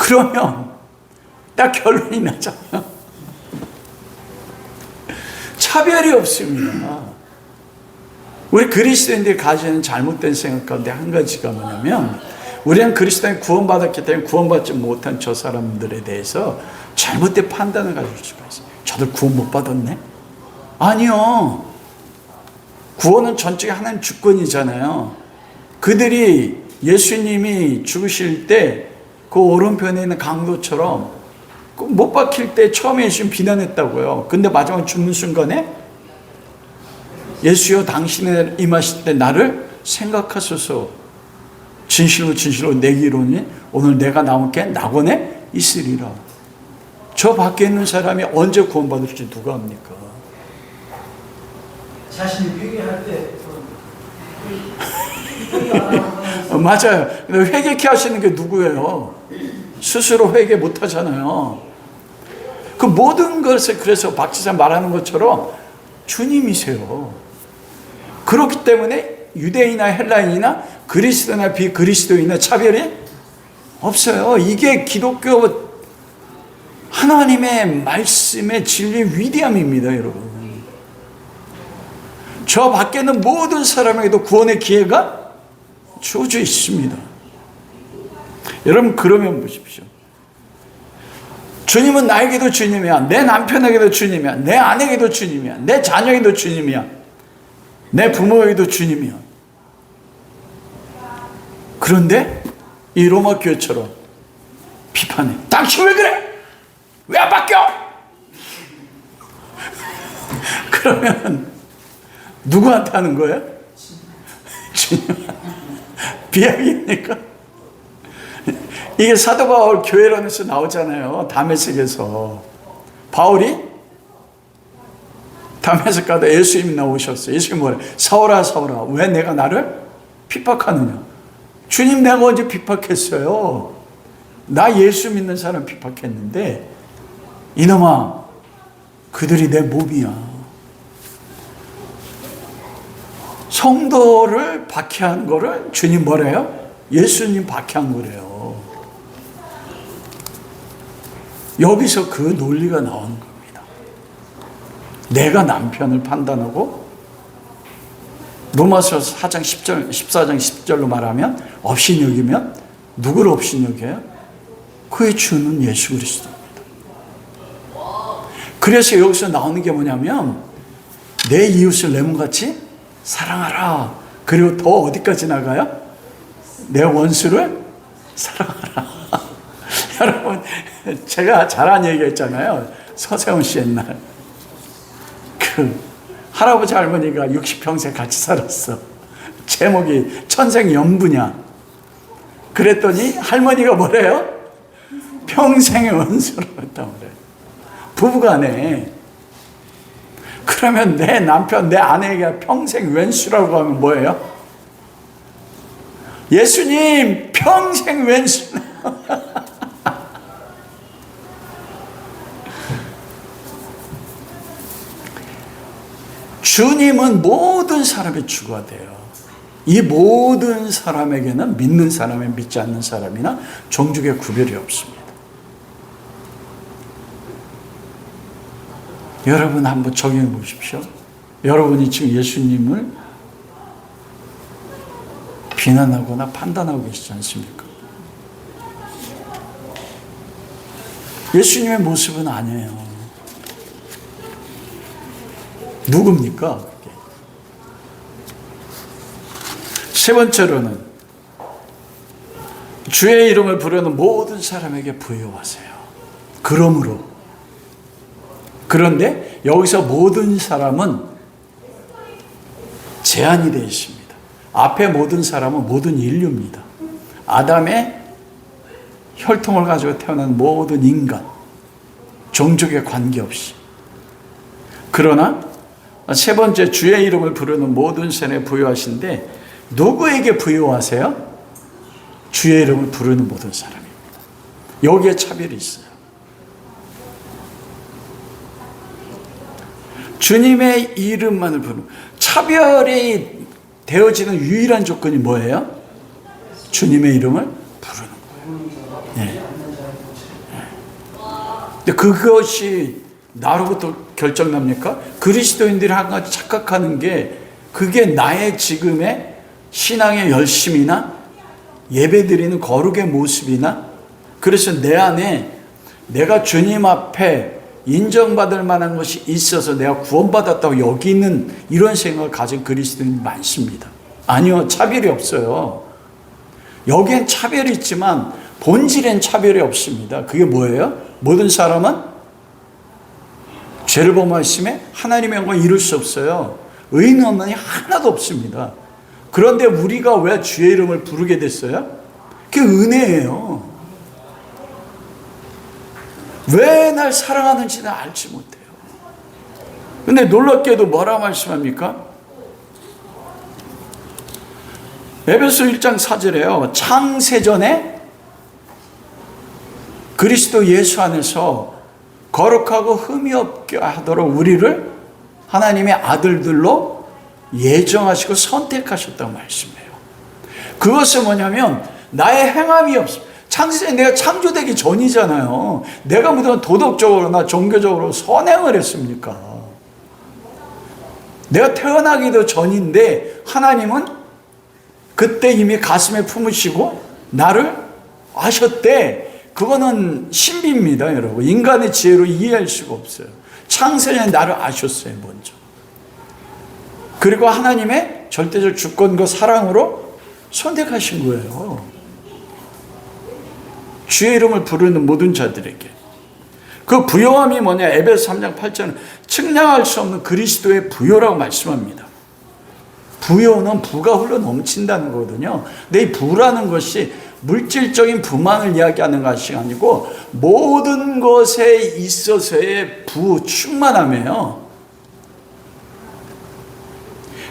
그러면 딱 결론이 나잖아요. 차별이 없습니다. 우리 그리스도인들이 가지는 잘못된 생각 가운데 한 가지가 뭐냐면 우리는 그리스도인 구원받았기 때문에 구원받지 못한 저 사람들에 대해서 잘못된 판단을 가질 수가 있어요. 저들 구원 못 받았네? 아니요. 구원은 전적이 하나님 주권이잖아요. 그들이 예수님이 죽으실 때 그 오른편에 있는 강도처럼 못 박힐 때 처음에 예수님 비난했다고요. 근데 마지막 죽는 순간에 예수여 당신의 임하실 때 나를 생각하소서 진실로 진실로 내기로니 오늘 내가 남게 낙원에 있으리라. 저 밖에 있는 사람이 언제 구원받을지 누가 합니까? 자신이 회개할 때 맞아요. 회개케 하시는 게 누구예요? 스스로 회개 못 하잖아요. 그 모든 것을 그래서 박지사 말하는 것처럼 주님이세요. 그렇기 때문에 유대인이나 헬라인이나 그리스도나 비그리스도인이나 차별이 없어요. 이게 기독교 하나님의 말씀의 진리의 위대함입니다, 여러분. 저 밖에 있는 모든 사람에게도 구원의 기회가 주어져 있습니다. 여러분 그러면 보십시오. 주님은 나에게도 주님이야. 내 남편에게도 주님이야. 내 아내에게도 주님이야. 내 자녀에게도 주님이야. 내 부모에게도 주님이야. 그런데 이 로마 교회처럼 비판해. 당신 왜 그래? 왜 안 바뀌어? 그러면 누구한테 하는 거예요? 주님. 비약이니까. 이게 사도 바울 교회론에서 나오잖아요. 다메섹에서 바울이 다메섹 가다 예수님이 나오셨어요. 예수님이 뭐래? 사울아 사울아 왜 내가 나를 핍박하느냐? 주님 내가 언제 핍박했어요? 나 예수 믿는 사람 핍박했는데 이놈아 그들이 내 몸이야. 성도를 박해한 거를 주님 뭐래요? 예수님 박해한 거래요. 여기서 그 논리가 나오는 겁니다. 내가 남편을 판단하고 로마서 4장 10절, 14장 10절로 말하면 업신여기면 누구를 업신여겨요? 그의 주는 예수 그리스도입니다. 그래서 여기서 나오는 게 뭐냐면 내 이웃을 내 몸같이 사랑하라. 그리고 더 어디까지 나가요? 내 원수를 사랑하라. 여러분 제가 잘한 얘기 했잖아요. 서세훈 씨 옛날 그 할아버지 할머니가 60평생 같이 살았어. 제목이 천생연분이야. 그랬더니 할머니가 뭐래요? 평생의 원수로 했다고 그래. 부부간에. 그러면 내 남편, 내 아내가 평생 왼수라고 하면 뭐예요? 예수님 평생 왼수. 주님은 모든 사람의 주가 돼요. 이 모든 사람에게는 믿는 사람에 믿지 않는 사람이나 종족의 구별이 없습니다. 여러분 한번 적용해 보십시오. 여러분이 지금 예수님을 비난하거나 판단하고 계시지 않습니까? 예수님의 모습은 아니에요. 누굽니까? 그게. 세 번째로는 주의 이름을 부르는 모든 사람에게 부여하세요. 그런데 여기서 모든 사람은 제한이 되어 있습니다. 앞에 모든 사람은 모든 인류입니다. 아담의 혈통을 가지고 태어난 모든 인간, 종족에 관계없이. 그러나 세 번째 주의 이름을 부르는 모든 사람에 부여하신데 누구에게 부여하세요? 주의 이름을 부르는 모든 사람입니다. 여기에 차별이 있어요. 주님의 이름만을 부르는, 차별이 되어지는 유일한 조건이 뭐예요? 주님의 이름을 부르는 거예요. 네. 근데 그것이 나로부터 결정납니까? 그리스도인들이 한 가지 착각하는 게 그게 나의 지금의 신앙의 열심이나 예배드리는 거룩의 모습이나, 그래서 내 안에 내가 주님 앞에 인정받을 만한 것이 있어서 내가 구원받았다고 여기는 이런 생각을 가진 그리스도인이 많습니다. 아니요, 차별이 없어요. 여기엔 차별이 있지만 본질엔 차별이 없습니다. 그게 뭐예요? 모든 사람은 죄를 범하심에 하나님의 영광을 이룰 수 없어요. 의인 없는 이 하나도 없습니다. 그런데 우리가 왜 주의 이름을 부르게 됐어요? 그게 은혜예요. 왜 날 사랑하는지는 알지 못해요. 근데 놀랍게도 뭐라 말씀합니까? 에베소 1장 4절에요. 창세전에 그리스도 예수 안에서 거룩하고 흠이 없게 하도록 우리를 하나님의 아들들로 예정하시고 선택하셨다고 말씀해요. 그것은 뭐냐면 나의 행함이 없습니다. 창세전에 내가 창조되기 전이잖아요. 내가 무슨 도덕적으로나 종교적으로 선행을 했습니까? 내가 태어나기도 전인데 하나님은 그때 이미 가슴에 품으시고 나를 아셨대. 그거는 신비입니다, 여러분. 인간의 지혜로 이해할 수가 없어요. 창세전에 나를 아셨어요, 먼저. 그리고 하나님의 절대적 주권과 사랑으로 선택하신 거예요. 주의 이름을 부르는 모든 자들에게. 그 부요함이 뭐냐? 에베소 3장 8절은 측량할 수 없는 그리스도의 부요라고 말씀합니다. 부요는 부가 흘러 넘친다는 거거든요. 근데 이 부라는 것이 물질적인 부만을 이야기하는 것이 아니고 모든 것에 있어서의 충만함이에요.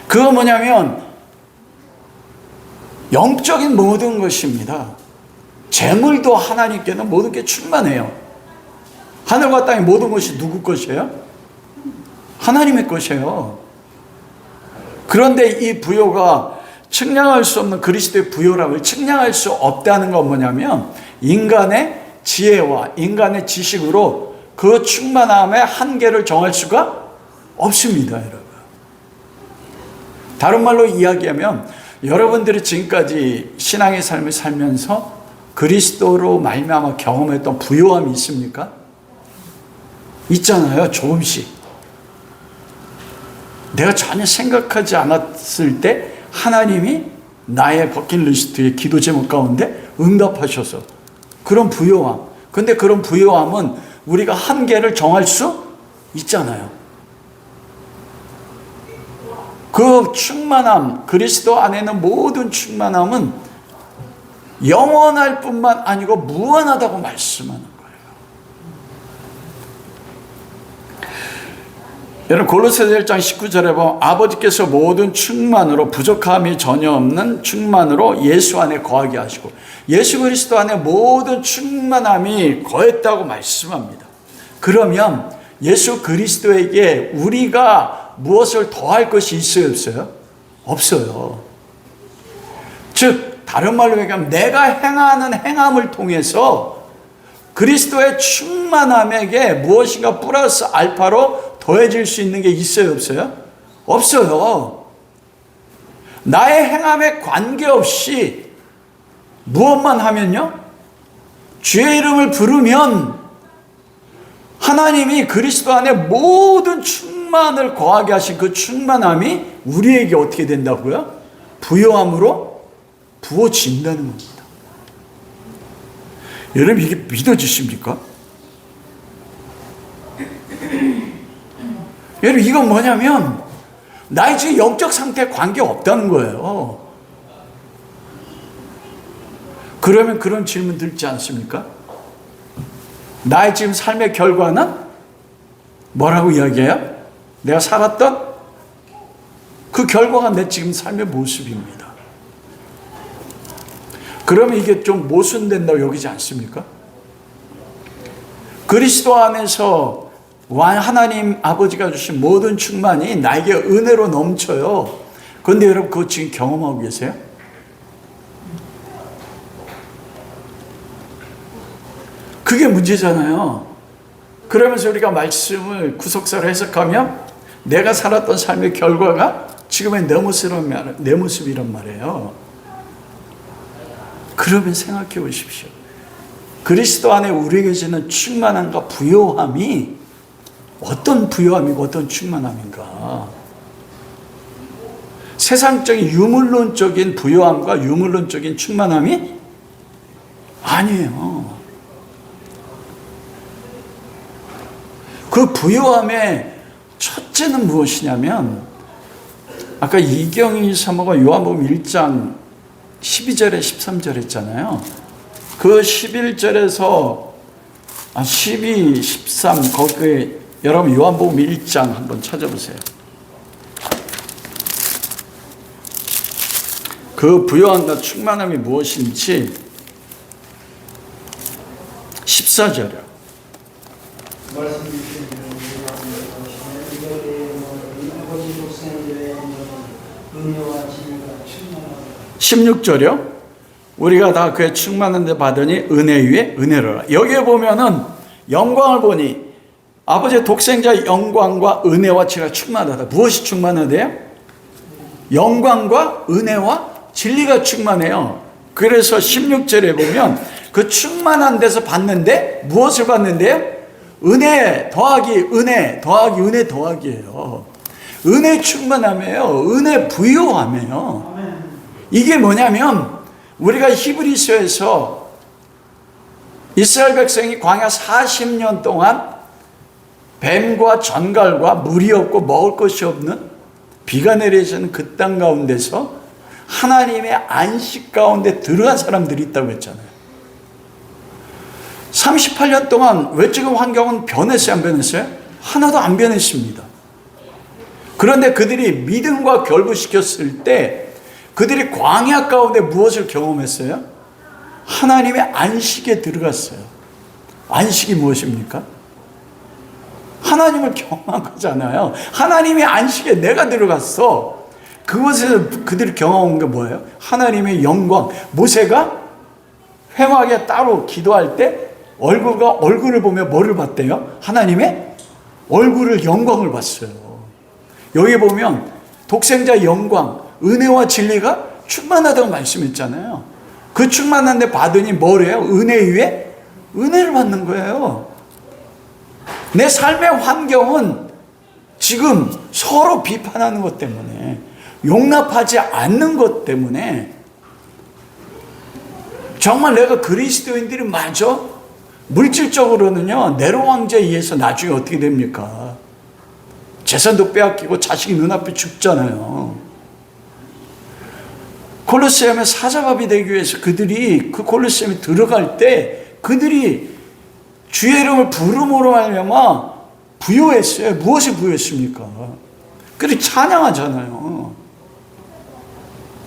그거 뭐냐면 영적인 모든 것입니다. 재물도 하나님께는 모든 게 충만해요. 하늘과 땅의 모든 것이 누구 것이에요? 하나님의 것이에요. 그런데 이 부요가 측량할 수 없는 그리스도의 부요라고, 측량할 수 없다는 건 뭐냐면 인간의 지혜와 인간의 지식으로 그 충만함의 한계를 정할 수가 없습니다, 여러분. 다른 말로 이야기하면 여러분들이 지금까지 신앙의 삶을 살면서 그리스도로 말미암아 경험했던 부요함이 있습니까? 있잖아요, 조금씩. 내가 전혀 생각하지 않았을 때 하나님이 나의 버킷리스트의 기도 제목 가운데 응답하셔서 그런 부요함. 근데 그런 부요함은 우리가 한계를 정할 수 있잖아요. 그 충만함, 그리스도 안에 있는 모든 충만함은 영원할 뿐만 아니고 무한하다고 말씀하는 거예요. 여러분 골로새서 1장 19절에 보면 아버지께서 모든 충만으로 부족함이 전혀 없는 충만으로 예수 안에 거하게 하시고 예수 그리스도 안에 모든 충만함이 거했다고 말씀합니다. 그러면 예수 그리스도에게 우리가 무엇을 더할 것이 있어요, 없어요? 없어요. 즉 다른 말로 얘기하면 내가 행하는 행함을 통해서 그리스도의 충만함에게 무엇인가 플러스 알파로 더해질 수 있는 게 있어요, 없어요? 없어요. 나의 행함에 관계없이 무엇만 하면요? 주의 이름을 부르면 하나님이 그리스도 안에 모든 충만함을 충만을 거하게 하신 그 충만함이 우리에게 어떻게 된다고요? 부요함으로 부어진다는 겁니다. 여러분 이게 믿어지십니까? 여러분 이건 뭐냐면 나의 지금 영적 상태에 관계없다는 거예요. 그러면 그런 질문 들지 않습니까? 나의 지금 삶의 결과는 뭐라고 이야기해요? 내가 살았던 그 결과가 내 지금 삶의 모습입니다. 그러면 이게 좀 모순된다고 여기지 않습니까? 그리스도 안에서 하나님 아버지가 주신 모든 충만이 나에게 은혜로 넘쳐요. 그런데 여러분 그거 지금 경험하고 계세요? 그게 문제잖아요. 그러면서 우리가 말씀을 구속사로 해석하면 내가 살았던 삶의 결과가 지금의 내 모습이란 말이에요. 그러면 생각해 보십시오. 그리스도 안에 우리에게 주는 충만함과 부요함이 어떤 부요함이고 어떤 충만함인가? 세상적인 유물론적인 부요함과 유물론적인 충만함이 아니에요. 그 부요함의 첫째는 무엇이냐면 아까 이경희 사모가 요한복음 1장 12절에 13절 했잖아요. 그 11절에서 12, 13 거기에 여러분 요한복음 1장 한번 찾아보세요. 그 부요함과 충만함이 무엇인지 14절이요. 16절이요. 우리가 다 그의 충만한 데 받으니 은혜 위에 은혜로라. 여기에 보면은 영광을 보니 아버지의 독생자의 영광과 은혜와 진리가 충만하다. 무엇이 충만하대요? 영광과 은혜와 진리가 충만해요. 그래서 16절에 보면 그 충만한 데서 받는데 무엇을 받는데요? 은혜 더하기 은혜 더하기 은혜 더하기예요. 은혜 충만함이에요. 은혜 부요함이에요. 이게 뭐냐면 우리가 히브리서에서 이스라엘 백성이 광야 40년 동안 뱀과 전갈과 물이 없고 먹을 것이 없는 비가 내려지는 그 땅 가운데서 하나님의 안식 가운데 들어간 사람들이 있다고 했잖아요. 38년 동안 외적인 환경은 변했어요, 안 변했어요? 하나도 안 변했습니다. 그런데 그들이 믿음과 결부시켰을 때 그들이 광야 가운데 무엇을 경험했어요? 하나님의 안식에 들어갔어요. 안식이 무엇입니까? 하나님을 경험한 거잖아요. 하나님의 안식에 내가 들어갔어. 그곳에서 그들이 경험한 게 뭐예요? 하나님의 영광. 모세가 회막에 따로 기도할 때 얼굴을 보며 뭐를 봤대요? 하나님의 얼굴을 영광을 봤어요. 여기 보면 독생자 영광, 은혜와 진리가 충만하다고 말씀했잖아요. 그 충만한데 받으니 뭐래요? 은혜 위에 은혜를 받는 거예요. 내 삶의 환경은 지금 서로 비판하는 것 때문에, 용납하지 않는 것 때문에 정말 내가 그리스도인들이 맞아? 물질적으로는요, 네로 왕자에 의해서 나중에 어떻게 됩니까? 재산도 빼앗기고 자식이 눈앞에 죽잖아요. 콜로세움의 사자밥이 되기 위해서 그들이 그 콜로세움에 들어갈 때 그들이 주의 이름을 부름으로 말미암아 부요했어요. 무엇이 부요했습니까? 그들이 찬양하잖아요.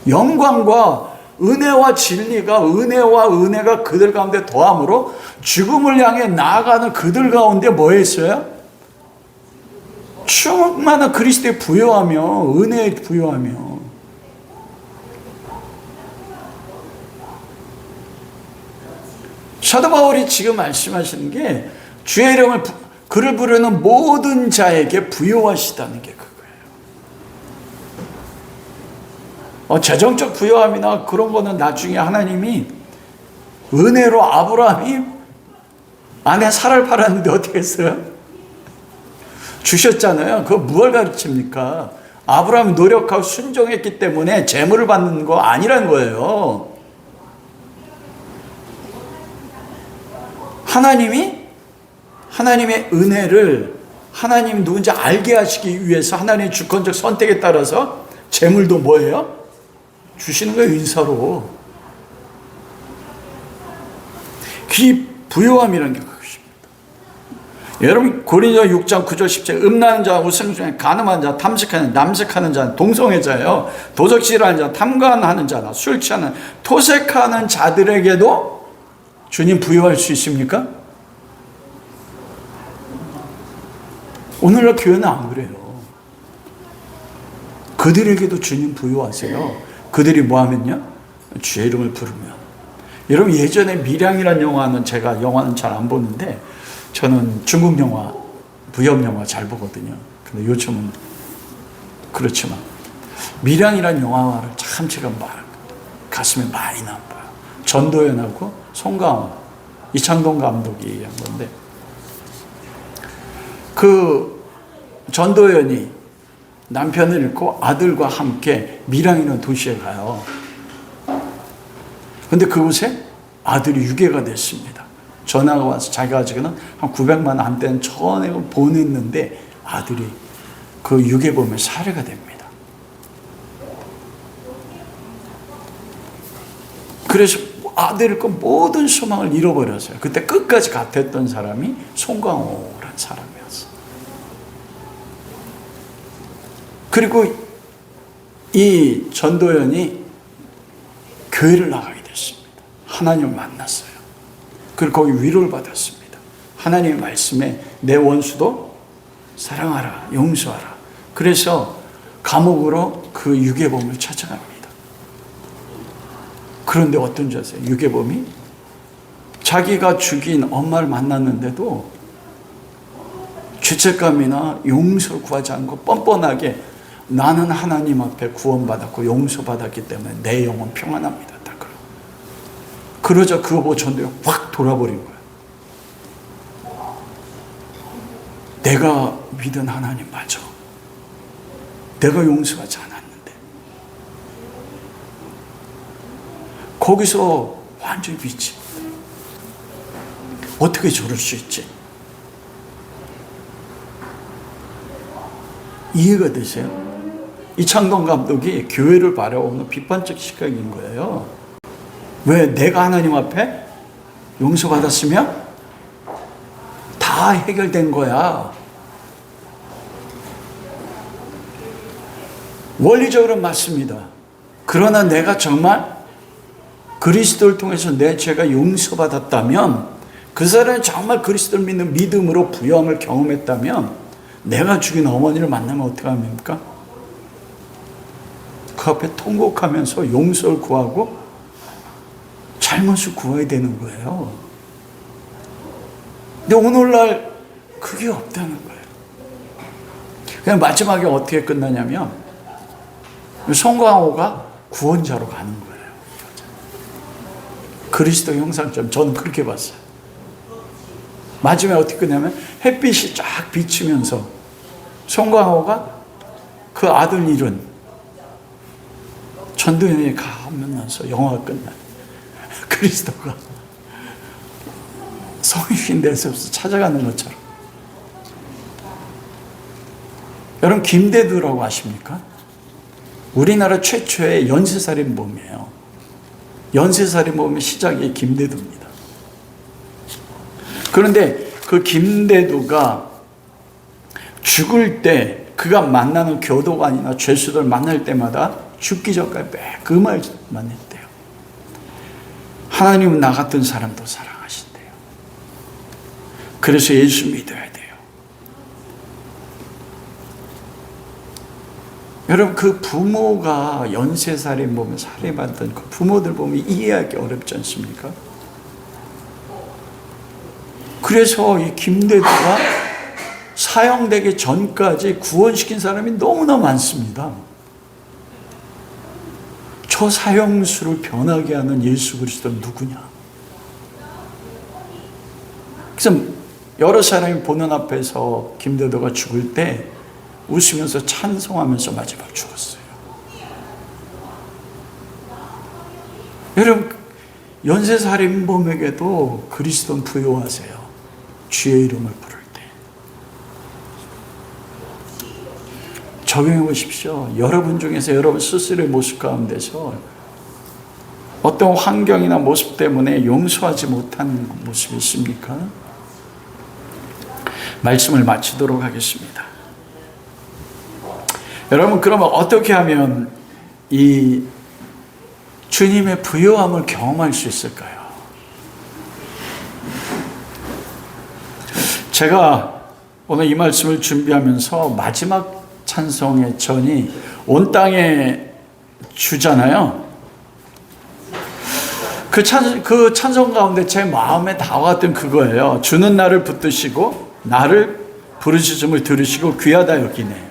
영광과 은혜와 진리가, 은혜와 은혜가 그들 가운데 더함으로 죽음을 향해 나아가는 그들 가운데 뭐 했어요? 충만한 그리스도의 부요하며 은혜의 부요하며. 사도 바울이 지금 말씀하시는 게 주의 이름을 그를 부르는 모든 자에게 부요하시다는 게 그거예요. 재정적 부요함이나 그런 거는 나중에 하나님이 은혜로 아브라함이 아내 사라를 팔았는데 어떻게 했어요? 주셨잖아요. 그거 무엇을 가르칩니까? 아브라함이 노력하고 순종했기 때문에 재물을 받는 거 아니란 거예요. 하나님의 은혜를 하나님 누군지 알게 하시기 위해서 하나님의 주권적 선택에 따라서 재물도 뭐예요? 주시는 거예요, 인사로. 그 부요함이라는 게 그것입니다. 여러분 고린도 6장 9절 10절 음란한 자, 우상숭배, 간음한 자, 탐색하는 남색하는 자, 동성애자요, 도적질하는 자, 탐관하는 자나 술 취하는 토색하는 자들에게도 주님 부요할 수 있습니까? 오늘날 교회는 안 그래요. 그들에게도 주님 부요하세요. 그들이 뭐 하면요? 주의 이름을 부르면. 여러분 예전에 밀양이라는 영화는 제가 영화는 잘 안 보는데 저는 중국 영화, 무협 영화 잘 보거든요. 근데 요즘은 그렇지만 밀양이라는 영화를 참 제가 가슴에 많이 남아요. 전도연하고 송강호, 이창동 감독이 한 건데 그 전도연이 남편을 잃고 아들과 함께 밀양이라는 도시에 가요. 근데 그곳에 아들이 유괴가 됐습니다. 전화가 와서 자기가 지금 한 900만 원 한대는 전액을 보냈는데 아들이 그 유괴범에 살해가 됩니다. 그래서 아들의 그 모든 소망을 잃어버렸어요. 그때 끝까지 gat했던 사람이 송강호라는 사람이었어요. 그리고 이 전도연이 교회를 나가게 됐습니다. 하나님을 만났어요. 그리고 거기 위로를 받았습니다. 하나님의 말씀에 내 원수도 사랑하라, 용서하라. 그래서 감옥으로 그 유괴범을 찾아갑니다. 그런데 어떤 줄 아세요? 유괴범이 자기가 죽인 엄마를 만났는데도 죄책감이나 용서를 구하지 않고 뻔뻔하게 나는 하나님 앞에 구원받았고 용서받았기 때문에 내 영혼 평안합니다. 다 그러. 그러자 그거 보고 전도가 확 돌아버린 거예요. 내가 믿은 하나님 맞아. 내가 용서하지 않았는데. 거기서 완전히 미치. 어떻게 저럴 수 있지? 이해가 되세요? 이창동 감독이 교회를 바라보는 비판적 시각인 거예요. 왜? 내가 하나님 앞에 용서받았으면 다 해결된 거야. 원리적으로 맞습니다. 그러나 내가 정말 그리스도를 통해서 내 죄가 용서받았다면, 그 사람이 정말 그리스도를 믿는 믿음으로 부요함을 경험했다면 내가 죽인 어머니를 만나면 어떻게 합니까? 그 앞에 통곡하면서 용서를 구하고 잘못을 구해야 되는 거예요. 근데 오늘날 그게 없다는 거예요. 그냥 마지막에 어떻게 끝나냐면 송강호가 구원자로 가는 거예요. 그리스도 형상처럼 저는 그렇게 봤어요. 마지막에 어떻게 끝나면 햇빛이 쫙 비치면서 송강호가 그 아들 잃은 전도연이 가면서 영화가 끝나. 그리스도가 성육신 돼서 찾아가는 것처럼. 여러분 김대두라고 아십니까? 우리나라 최초의 연쇄살인범이에요. 연쇄살인범의 시작이 김대두입니다. 그런데 그 김대두가 죽을 때 그가 만나는 교도관이나 죄수들 만날 때마다 죽기 전까지 매 그 말만 했대요. 하나님은 나 같은 사람도 사랑하신대요. 그래서 예수 믿어야 돼요. 여러분 그 부모가 연쇄살인범을 살해받던 그 부모들 보면 이해하기 어렵지 않습니까? 그래서 이 김대두가 사형되기 전까지 구원시킨 사람이 너무나 많습니다. 저 사형수를 변하게 하는 예수 그리스도는 누구냐? 그래서 여러 사람이 보는 앞에서 김대도가 죽을 때 웃으면서 찬송하면서 마지막 죽었어요. 여러분, 연쇄살인범에게도 그리스도는 부요하세요. 주의 이름을 부를 때. 적용해 보십시오. 여러분 중에서 여러분 스스로의 모습 가운데서 어떤 환경이나 모습 때문에 용서하지 못한 모습이 있습니까? 말씀을 마치도록 하겠습니다. 여러분, 그러면 어떻게 하면 이 주님의 부요함을 경험할 수 있을까요? 제가 오늘 이 말씀을 준비하면서 마지막 찬송의 전이 온 땅에 주잖아요. 그 찬송 가운데 제 마음에 다가왔던 그거예요. 주는 나를 붙드시고 나를 부르짖음을 들으시고 귀하다 여기네.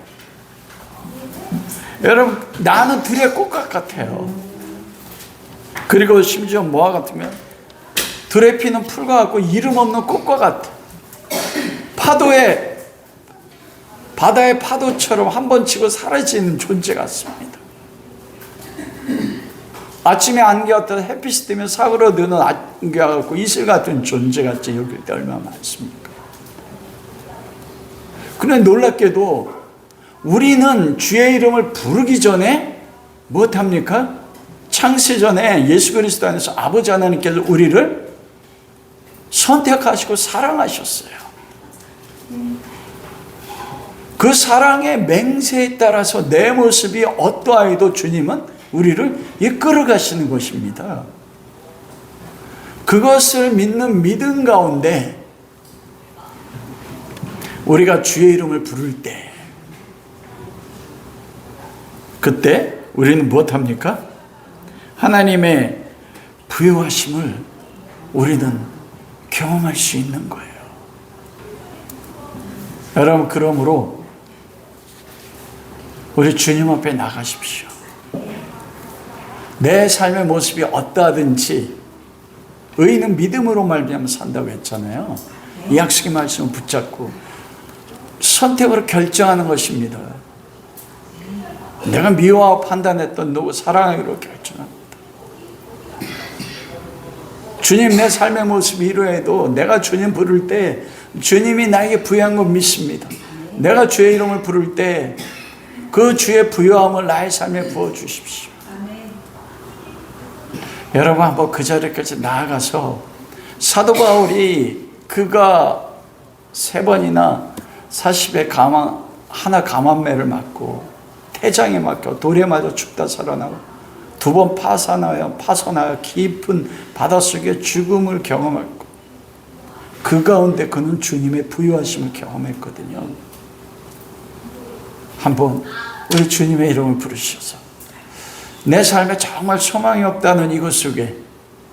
여러분, 나는 들의 꽃과 같아요. 그리고 심지어 뭐와 같으면 들에 피는 풀과 같고 이름 없는 꽃과 같아. 바다의 파도처럼 한 번 치고 사라지는 존재 같습니다. 아침에 안개가 떠서 햇빛이 뜨면 사그러드는 안개와 같고 이슬 같은 존재같이 여길 때 얼마나 많습니까? 그런데 놀랍게도 우리는 주의 이름을 부르기 전에 무엇합니까? 창세 전에 예수 그리스도 안에서 아버지 하나님께서 우리를 선택하시고 사랑하셨어요. 그 사랑의 맹세에 따라서 내 모습이 어떠하여도 주님은 우리를 이끌어 가시는 것입니다. 그것을 믿는 믿음 가운데 우리가 주의 이름을 부를 때 그때 우리는 무엇합니까? 하나님의 부요하심을 우리는 경험할 수 있는 거예요. 여러분, 그러므로 우리 주님 앞에 나가십시오. 내 삶의 모습이 어떠하든지 의인은 믿음으로 말미암아 산다고 했잖아요. 이 약속의 말씀을 붙잡고 선택으로 결정하는 것입니다. 내가 미워하고 판단했던 누구 사랑하기로 결정합니다. 주님, 내 삶의 모습이 이러해도 내가 주님 부를 때 주님이 나에게 부여한 걸 믿습니다. 내가 주의 이름을 부를 때 그 주의 부여함을 나의 삶에 부어주십시오. 여러분, 한번 그 자리까지 나아가서 사도 바울이 그가 3번이나 40의 하나 가만매를 맞고 태장에 막혀 돌에 맞아 죽다 살아나고 2번 파선하여 깊은 바닷속에 죽음을 경험했고 그 가운데 그는 주님의 부유하심을 경험했거든요. 한번 우리 주님의 이름을 부르셔서 내 삶에 정말 소망이 없다는 이것 속에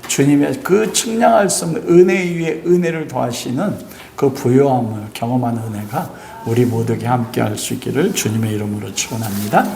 주님의 그 측량할 수 없는 은혜 위에 은혜를 더하시는 그 부요함을 경험하는 은혜가 우리 모두에게 함께 할 수 있기를 주님의 이름으로 축원합니다.